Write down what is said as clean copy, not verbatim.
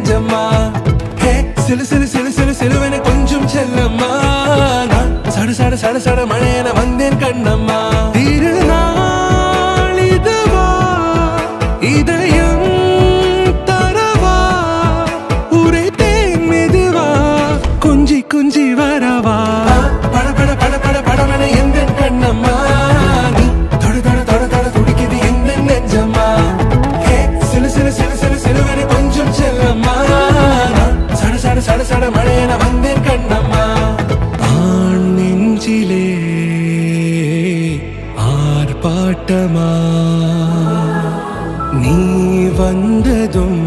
நெஞ்சம்மா ஹே சிலு சிலு சிலு சிலு சிலுவென கொஞ்சம் செல்லம்மா சட சட சட சட மழையென வந்தேன் கண்ணம்மா திருநாள் இதுவா இதயம் தரவா உரைத்தேன் மெதுவா கொஞ்சி கொஞ்சி வரவா பட பட பட பட படவென எந்த கண்ணம்மா நீ தொட தொட தொட தொட துடிக்குது எந்த நெஞ்சம்மா ஹே சிலு சிலு சிலு சிலு சிலுவென கொஞ்சம் செல்லம்மா சட சட சட சட மழையென வந்தேன் கண்ணம்மா ஆண் நெஞ்சிலே ஆர்ப்பாட்டமா நீ வந்ததும்